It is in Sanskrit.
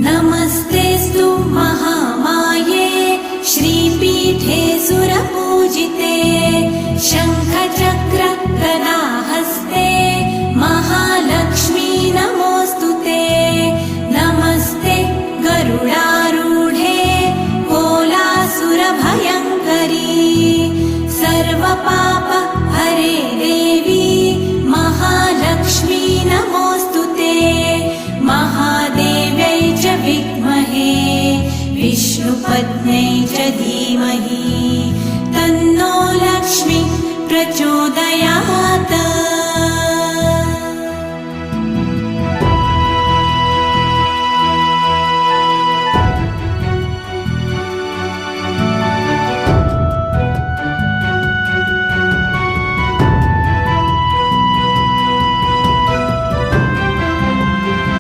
नमस्तेऽस्तु महामाये श्रीपीठे सुरपूजिते शङ्खचक्र गदाहस्ते महालक्ष्मी नमोऽस्तुते। नमस्ते गरुडारूढे कोलासुरभयङ्करी सर्वपाप हरे देवी महालक्ष्मी नमोऽस्तुते। महादेव्यै च विद्महे विष्णुपत्न्यै च धीमहि तन्नो लक्ष्मी प्रचोदयात्।